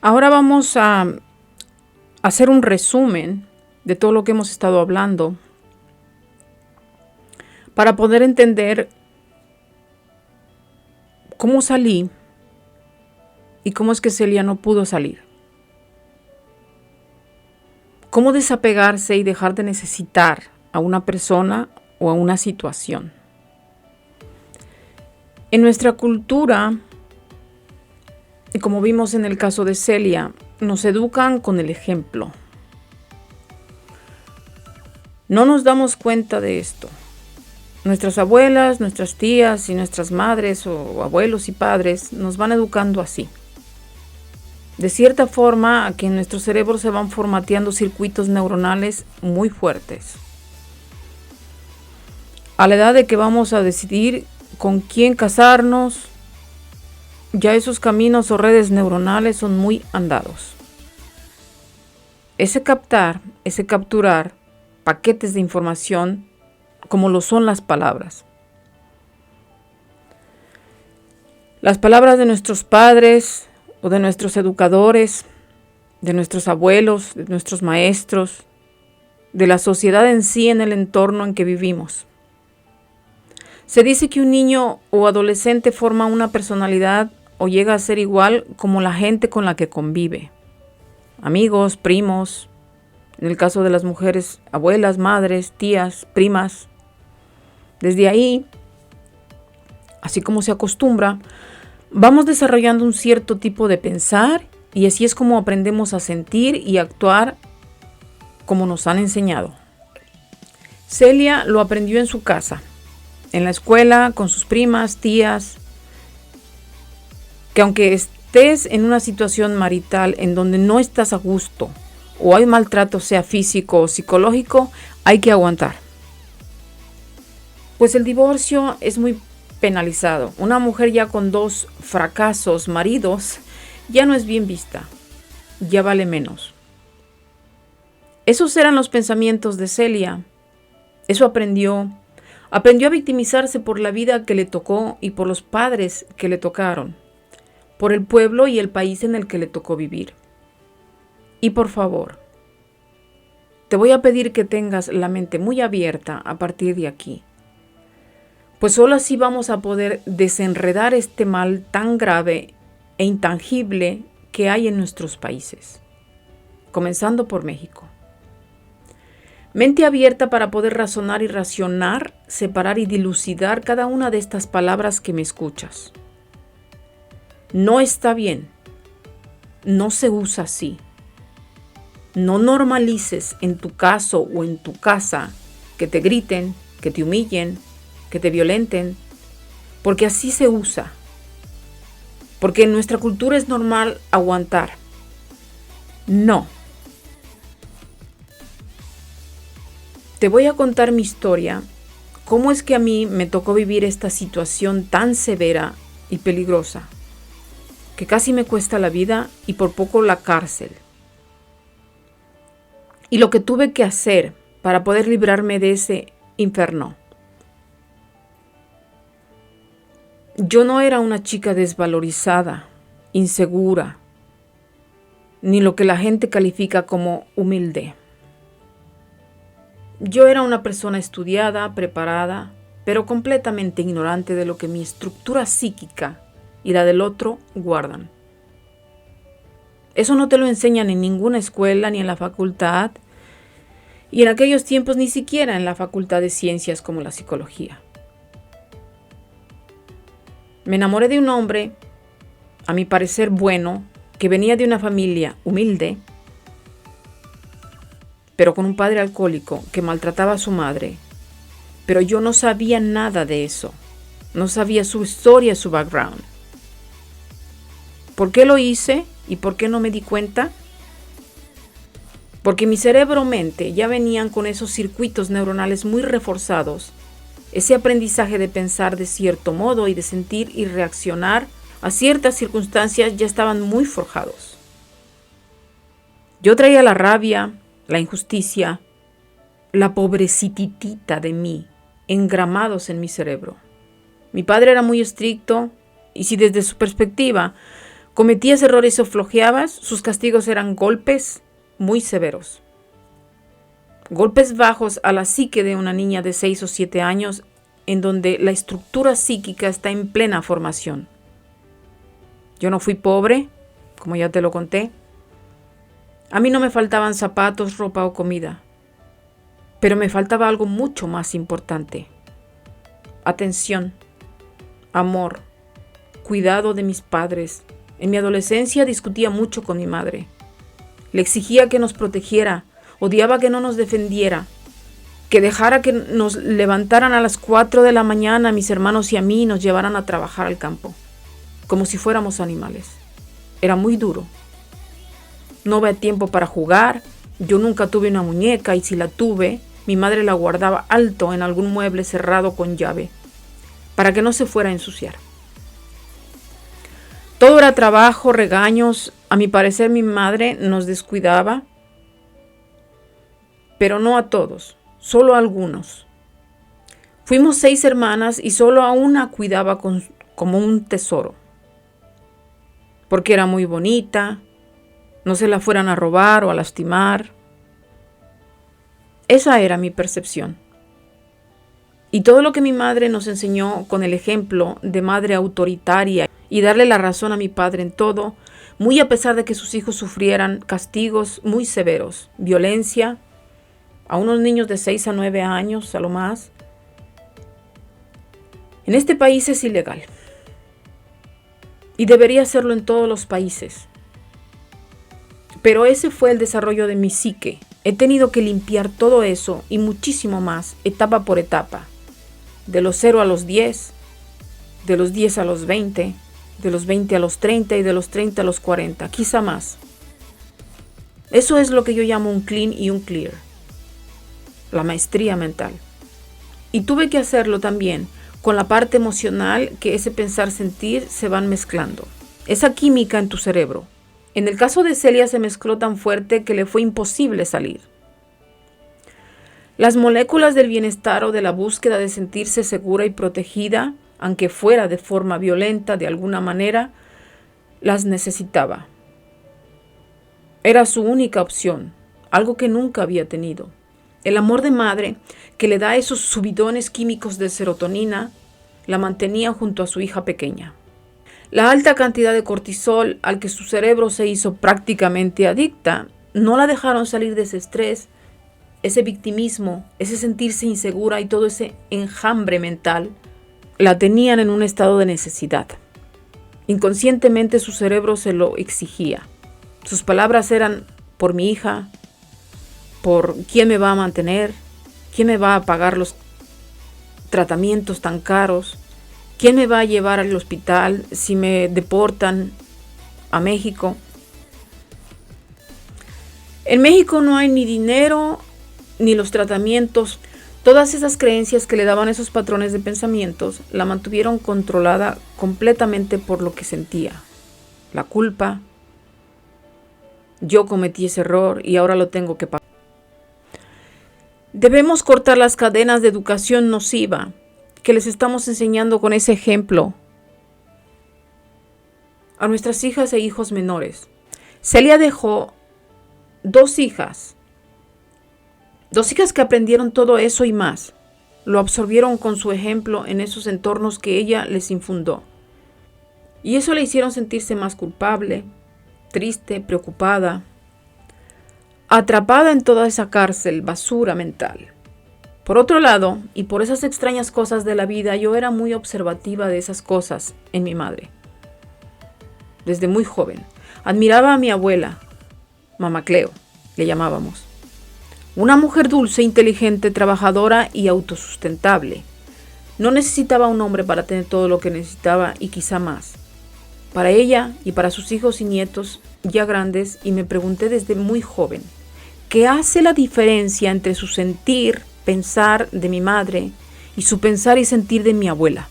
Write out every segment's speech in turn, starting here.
Ahora vamos a hacer un resumen de todo lo que hemos estado hablando para poder entender cómo salí y cómo es que Celia no pudo salir. Cómo desapegarse y dejar de necesitar a una persona o a una situación. En nuestra cultura, y como vimos en el caso de Celia, nos educan con el ejemplo. No nos damos cuenta de esto. Nuestras abuelas, nuestras tías y nuestras madres o abuelos y padres nos van educando así. De cierta forma, que en nuestro cerebro se van formateando circuitos neuronales muy fuertes. A la edad de que vamos a decidir con quién casarnos, ya esos caminos o redes neuronales son muy andados. Ese capturar paquetes de información como lo son las palabras. Las palabras de nuestros padres o de nuestros educadores, de nuestros abuelos, de nuestros maestros, de la sociedad en sí, en el entorno en que vivimos. Se dice que un niño o adolescente forma una personalidad o llega a ser igual como la gente con la que convive. Amigos, primos, en el caso de las mujeres, abuelas, madres, tías, primas. Desde ahí, así como se acostumbra, vamos desarrollando un cierto tipo de pensar y así es como aprendemos a sentir y actuar como nos han enseñado. Celia lo aprendió en su casa, en la escuela, con sus primas, tías, que aunque estés en una situación marital en donde no estás a gusto o hay maltrato, sea físico o psicológico, hay que aguantar. Pues el divorcio es muy penalizado. Una mujer ya con 2 fracasos maridos ya no es bien vista, ya vale menos. Esos eran los pensamientos de Celia. Eso aprendió a victimizarse por la vida que le tocó y por los padres que le tocaron, por el pueblo y el país en el que le tocó vivir. Y por favor, te voy a pedir que tengas la mente muy abierta a partir de aquí, pues solo así vamos a poder desenredar este mal tan grave e intangible que hay en nuestros países, comenzando por México. Mente abierta para poder razonar y racionar, separar y dilucidar cada una de estas palabras que me escuchas. No está bien, no se usa así. No normalices en tu caso o en tu casa que te griten, que te humillen, que te violenten, porque así se usa. Porque en nuestra cultura es normal aguantar. No. Te voy a contar mi historia, cómo es que a mí me tocó vivir esta situación tan severa y peligrosa, que casi me cuesta la vida y por poco la cárcel. Y lo que tuve que hacer para poder librarme de ese infierno. Yo no era una chica desvalorizada, insegura, ni lo que la gente califica como humilde. Yo era una persona estudiada, preparada, pero completamente ignorante de lo que mi estructura psíquica y la del otro guardan. Eso no te lo enseñan en ninguna escuela ni en la facultad, y en aquellos tiempos ni siquiera en la facultad de ciencias como la psicología. Me enamoré de un hombre, a mi parecer bueno, que venía de una familia humilde, pero con un padre alcohólico que maltrataba a su madre. Pero yo no sabía nada de eso. No sabía su historia, su background. ¿Por qué lo hice y por qué no me di cuenta? Porque mi cerebro-mente ya venían con esos circuitos neuronales muy reforzados. Ese aprendizaje de pensar de cierto modo y de sentir y reaccionar a ciertas circunstancias ya estaban muy forjados. Yo traía la rabia, la injusticia, la pobrecititita de mí, engramados en mi cerebro. Mi padre era muy estricto y si desde su perspectiva Cometías errores o flojeabas, sus castigos eran golpes muy severos. Golpes bajos a la psique de una niña de 6 o 7 años, en donde la estructura psíquica está en plena formación. Yo no fui pobre, como ya te lo conté. A mí no me faltaban zapatos, ropa o comida. Pero me faltaba algo mucho más importante. Atención, amor, cuidado de mis padres. En mi adolescencia discutía mucho con mi madre. Le exigía que nos protegiera, odiaba que no nos defendiera, que dejara que nos levantaran a las 4 de la mañana a mis hermanos y a mí y nos llevaran a trabajar al campo, como si fuéramos animales. Era muy duro. No había tiempo para jugar, yo nunca tuve una muñeca y si la tuve, mi madre la guardaba alto en algún mueble cerrado con llave, para que no se fuera a ensuciar. Todo era trabajo, regaños. A mi parecer mi madre nos descuidaba, pero no a todos, solo a algunos. Fuimos 6 hermanas y solo a una cuidaba como un tesoro, porque era muy bonita, no se la fueran a robar o a lastimar. Esa era mi percepción. Y todo lo que mi madre nos enseñó con el ejemplo de madre autoritaria y darle la razón a mi padre en todo, muy a pesar de que sus hijos sufrieran castigos muy severos, violencia, a unos niños de 6 a 9 años a lo más. En este país es ilegal. Y debería serlo en todos los países. Pero ese fue el desarrollo de mi psique. He tenido que limpiar todo eso y muchísimo más, etapa por etapa. De los 0 a los 10, de los 10 a los 20, de los 20 a los 30 y de los 30 a los 40, quizá más. Eso es lo que yo llamo un clean y un clear. La maestría mental. Y tuve que hacerlo también con la parte emocional, que ese pensar sentir se van mezclando. Esa química en tu cerebro. En el caso de Celia se mezcló tan fuerte que le fue imposible salir. Las moléculas del bienestar o de la búsqueda de sentirse segura y protegida, aunque fuera de forma violenta de alguna manera, las necesitaba. Era su única opción, algo que nunca había tenido. El amor de madre, que le da esos subidones químicos de serotonina, la mantenía junto a su hija pequeña. La alta cantidad de cortisol al que su cerebro se hizo prácticamente adicta, no la dejaron salir de ese estrés, ese victimismo, ese sentirse insegura y todo ese enjambre mental. La tenían en un estado de necesidad. Inconscientemente su cerebro se lo exigía. Sus palabras eran: por mi hija, por quién me va a mantener, quién me va a pagar los tratamientos tan caros, quién me va a llevar al hospital si me deportan a México. En México no hay ni dinero ni los tratamientos. Todas esas creencias que le daban esos patrones de pensamientos la mantuvieron controlada completamente por lo que sentía. La culpa. Yo cometí ese error y ahora lo tengo que pagar. Debemos cortar las cadenas de educación nociva que les estamos enseñando con ese ejemplo a nuestras hijas e hijos menores. Celia dejó 2 hijas. 2 hijas que aprendieron todo eso y más. Lo absorbieron con su ejemplo en esos entornos que ella les infundó. Y eso le hicieron sentirse más culpable, triste, preocupada, atrapada en toda esa cárcel, basura mental. Por otro lado, y por esas extrañas cosas de la vida, yo era muy observativa de esas cosas en mi madre. Desde muy joven. Admiraba a mi abuela, Mamá Cleo, le llamábamos. Una mujer dulce, inteligente, trabajadora y autosustentable. No necesitaba un hombre para tener todo lo que necesitaba y quizá más. Para ella y para sus hijos y nietos ya grandes, y me pregunté desde muy joven, ¿qué hace la diferencia entre su sentir, pensar de mi madre y su pensar y sentir de mi abuela?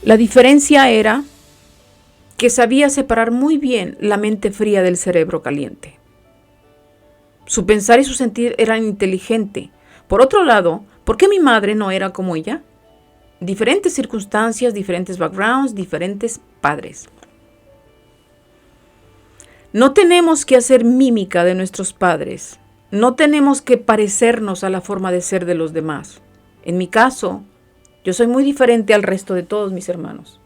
La diferencia era que sabía separar muy bien la mente fría del cerebro caliente. Su pensar y su sentir eran inteligentes. Por otro lado, ¿por qué mi madre no era como ella? Diferentes circunstancias, diferentes backgrounds, diferentes padres. No tenemos que hacer mímica de nuestros padres. No tenemos que parecernos a la forma de ser de los demás. En mi caso, yo soy muy diferente al resto de todos mis hermanos.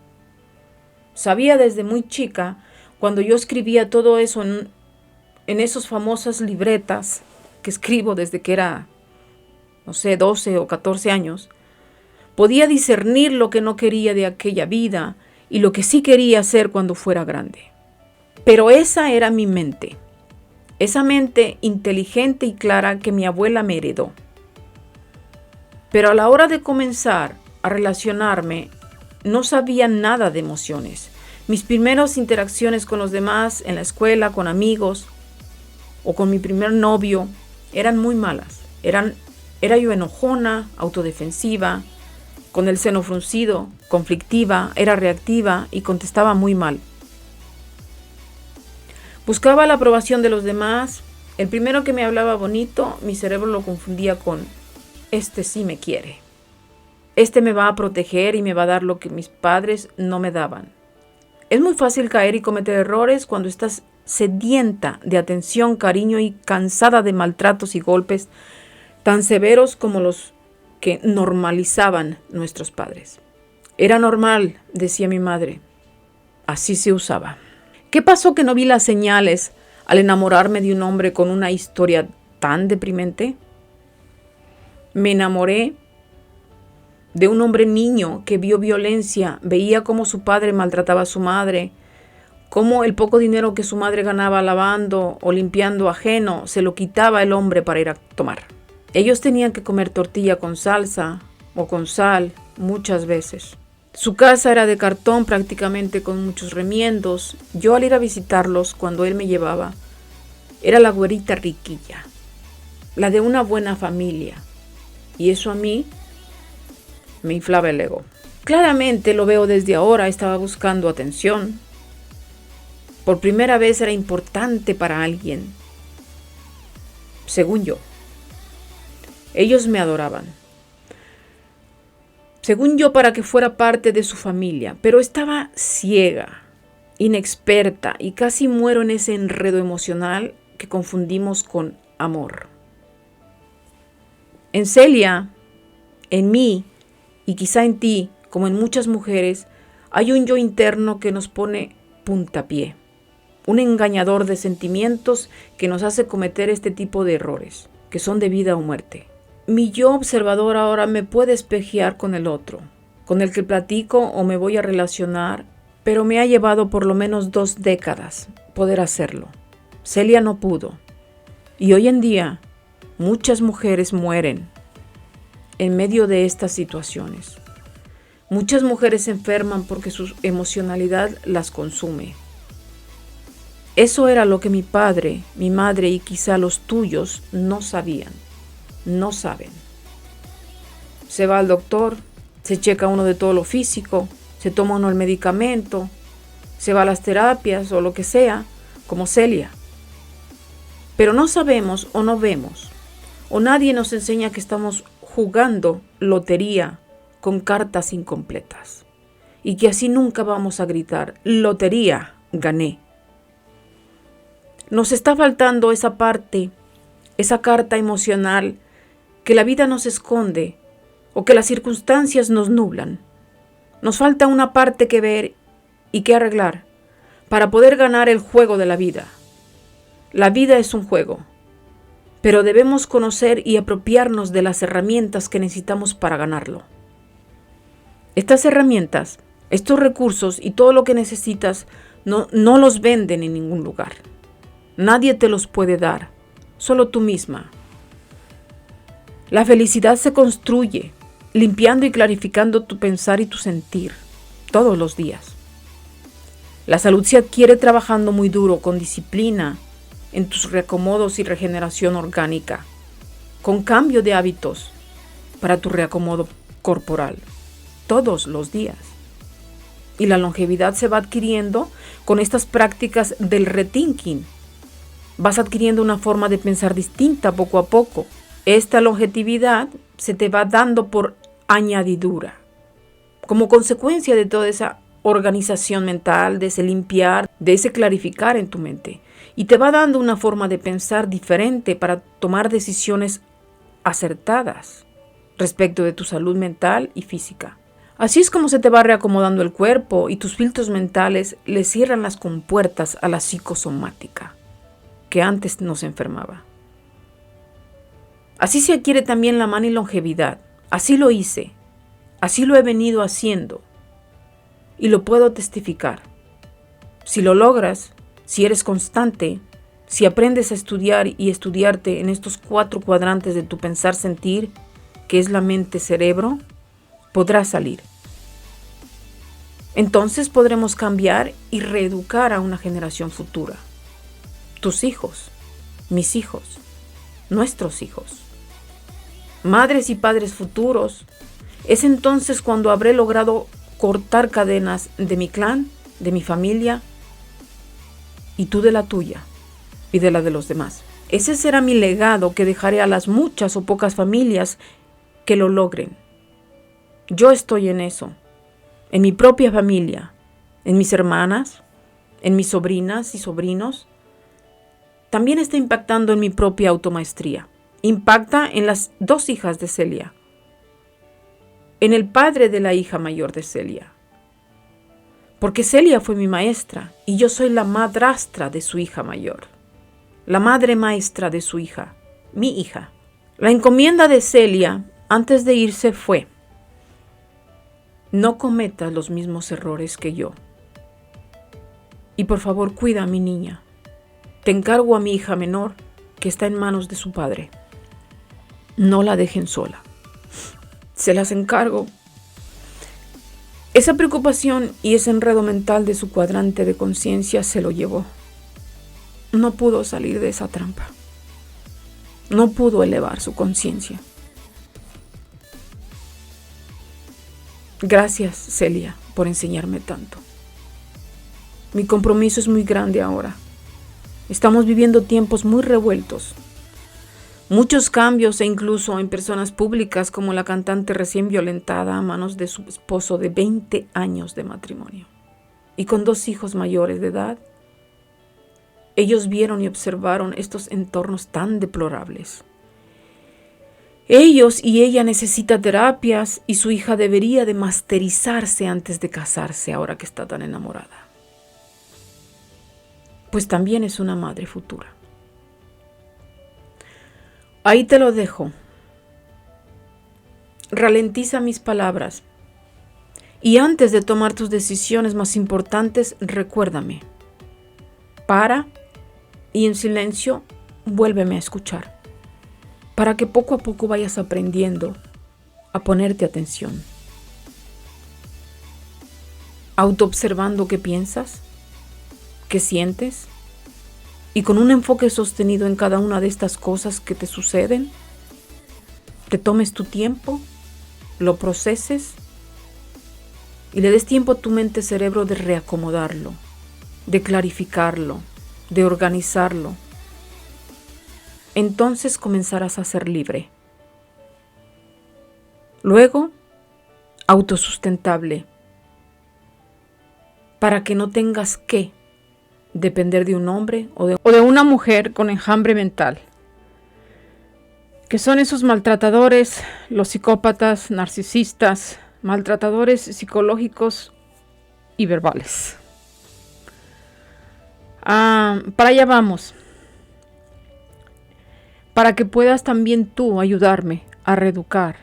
Sabía desde muy chica, cuando yo escribía todo eso en esas famosas libretas que escribo desde que era, 12 o 14 años, podía discernir lo que no quería de aquella vida y lo que sí quería hacer cuando fuera grande. Pero esa era mi mente, esa mente inteligente y clara que mi abuela me heredó. Pero a la hora de comenzar a relacionarme, no sabía nada de emociones. Mis primeras interacciones con los demás, en la escuela, con amigos o con mi primer novio, eran muy malas. Era yo enojona, autodefensiva, con el seno fruncido, conflictiva, era reactiva y contestaba muy mal. Buscaba la aprobación de los demás. El primero que me hablaba bonito, mi cerebro lo confundía con este sí me quiere. Este me va a proteger y me va a dar lo que mis padres no me daban. Es muy fácil caer y cometer errores cuando estás sedienta de atención, cariño y cansada de maltratos y golpes tan severos como los que normalizaban nuestros padres. Era normal, decía mi madre. Así se usaba. ¿Qué pasó que no vi las señales al enamorarme de un hombre con una historia tan deprimente? Me enamoré de un hombre niño que vio violencia, veía cómo su padre maltrataba a su madre, cómo el poco dinero que su madre ganaba lavando o limpiando ajeno se lo quitaba el hombre para ir a tomar. Ellos tenían que comer tortilla con salsa o con sal muchas veces. Su casa era de cartón prácticamente con muchos remiendos. Yo al ir a visitarlos cuando él me llevaba, era la güerita riquilla, la de una buena familia. Y eso a mí me inflaba el ego. Claramente lo veo desde ahora, estaba buscando atención. Por primera vez era importante para alguien. Según yo. Ellos me adoraban. Según yo, para que fuera parte de su familia, pero estaba ciega, inexperta y casi muero en ese enredo emocional que confundimos con amor. En Celia, en mí y quizá en ti, como en muchas mujeres, hay un yo interno que nos pone puntapié, un engañador de sentimientos que nos hace cometer este tipo de errores, que son de vida o muerte. Mi yo observador ahora me puede espejear con el otro, con el que platico o me voy a relacionar, pero me ha llevado por lo menos 2 décadas poder hacerlo. Celia no pudo. Y hoy en día, muchas mujeres mueren en medio de estas situaciones. Muchas mujeres se enferman porque su emocionalidad las consume. Eso era lo que mi padre, mi madre y quizá los tuyos no sabían. No saben. Se va al doctor, se checa uno de todo lo físico, se toma uno el medicamento, se va a las terapias o lo que sea, como Celia. Pero no sabemos o no vemos, o nadie nos enseña que estamos jugando lotería con cartas incompletas y que así nunca vamos a gritar, lotería, gané. Nos está faltando esa parte, esa carta emocional que la vida nos esconde o que las circunstancias nos nublan. Nos falta una parte que ver y que arreglar para poder ganar el juego de la vida. La vida es un juego, pero debemos conocer y apropiarnos de las herramientas que necesitamos para ganarlo. Estas herramientas, estos recursos y todo lo que necesitas no los venden en ningún lugar. Nadie te los puede dar, solo tú misma. La felicidad se construye limpiando y clarificando tu pensar y tu sentir todos los días. La salud se adquiere trabajando muy duro, con disciplina, en tus reacomodos y regeneración orgánica, con cambio de hábitos para tu reacomodo corporal, todos los días. Y la longevidad se va adquiriendo con estas prácticas del rethinking. Vas adquiriendo una forma de pensar distinta poco a poco. Esta longevidad se te va dando por añadidura, como consecuencia de toda esa organización mental, de ese limpiar, de ese clarificar en tu mente. y te va dando una forma de pensar diferente para tomar decisiones acertadas respecto de tu salud mental y física. Así es como se te va reacomodando el cuerpo y tus filtros mentales le cierran las compuertas a la psicosomática que antes nos enfermaba. Así se adquiere también la mano y longevidad. Así lo hice, así lo he venido haciendo y lo puedo testificar. Si lo logras, si eres constante, si aprendes a estudiar y estudiarte en estos 4 cuadrantes de tu pensar-sentir, que es la mente-cerebro, podrás salir. Entonces podremos cambiar y reeducar a una generación futura. Tus hijos, mis hijos, nuestros hijos. Madres y padres futuros. Es entonces cuando habré logrado cortar cadenas de mi clan, de mi familia, y tú de la tuya y de la de los demás. Ese será mi legado que dejaré a las muchas o pocas familias que lo logren. Yo estoy en eso, en mi propia familia, en mis hermanas, en mis sobrinas y sobrinos. También está impactando en mi propia automaestría. Impacta en las 2 hijas de Celia, en el padre de la hija mayor de Celia. Porque Celia fue mi maestra y yo soy la madrastra de su hija mayor, la madre maestra de su hija, mi hija. La encomienda de Celia antes de irse fue: no cometas los mismos errores que yo. Y por favor, cuida a mi niña. Te encargo a mi hija menor, que está en manos de su padre. No la dejen sola. Se las encargo. Esa preocupación y ese enredo mental de su cuadrante de conciencia se lo llevó. No pudo salir de esa trampa. No pudo elevar su conciencia. Gracias, Celia, por enseñarme tanto. Mi compromiso es muy grande ahora. Estamos viviendo tiempos muy revueltos. Muchos cambios e incluso en personas públicas como la cantante recién violentada a manos de su esposo de 20 años de matrimonio. Y con 2 hijos mayores de edad, ellos vieron y observaron estos entornos tan deplorables. Ellos y ella necesitan terapias y su hija debería de masterizarse antes de casarse ahora que está tan enamorada. Pues también es una madre futura. Ahí te lo dejo. Ralentiza mis palabras. Y antes de tomar tus decisiones más importantes, recuérdame. Para y en silencio, vuélveme a escuchar. Para que poco a poco vayas aprendiendo a ponerte atención. Autoobservando qué piensas, qué sientes, y con un enfoque sostenido en cada una de estas cosas que te suceden, te tomes tu tiempo, lo proceses y le des tiempo a tu mente-cerebro de reacomodarlo, de clarificarlo, de organizarlo. Entonces comenzarás a ser libre. Luego, autosustentable, para que no tengas que depender de un hombre o de una mujer con enjambre mental, que son esos maltratadores, los psicópatas, narcisistas, maltratadores psicológicos y verbales. Para allá vamos, para que puedas también tú ayudarme a reeducar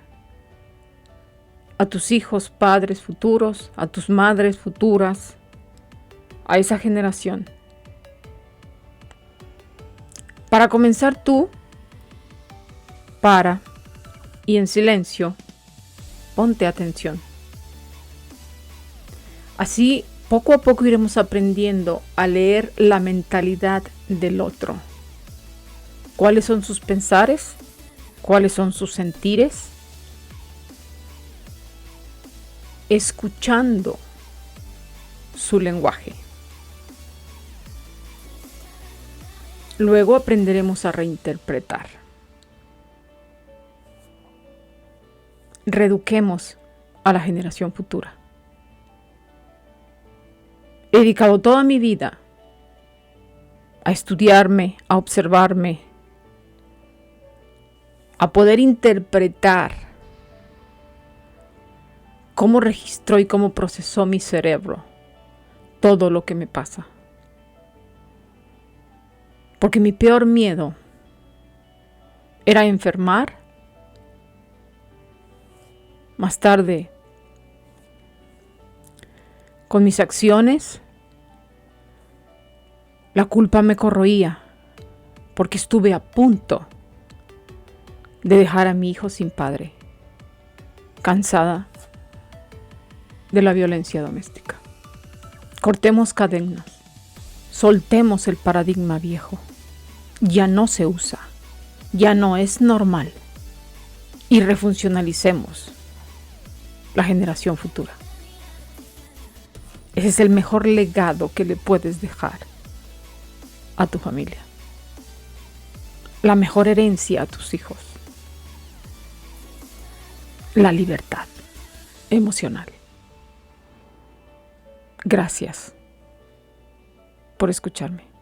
a tus hijos, padres futuros, a tus madres futuras, a esa generación. Para comenzar tú, para y en silencio, ponte atención. Así, poco a poco iremos aprendiendo a leer la mentalidad del otro. ¿Cuáles son sus pensares? ¿Cuáles son sus sentires? Escuchando su lenguaje. Luego aprenderemos a reinterpretar. Reeduquemos a la generación futura. He dedicado toda mi vida a estudiarme, a observarme, a poder interpretar cómo registró y cómo procesó mi cerebro todo lo que me pasa. Porque mi peor miedo era enfermar. Más tarde, con mis acciones, la culpa me corroía porque estuve a punto de dejar a mi hijo sin padre, cansada de la violencia doméstica. Cortemos cadenas, soltemos el paradigma viejo. Ya no se usa, ya no es normal. Y refuncionalicemos la generación futura. Ese es el mejor legado que le puedes dejar a tu familia. La mejor herencia a tus hijos. La libertad emocional. Gracias por escucharme.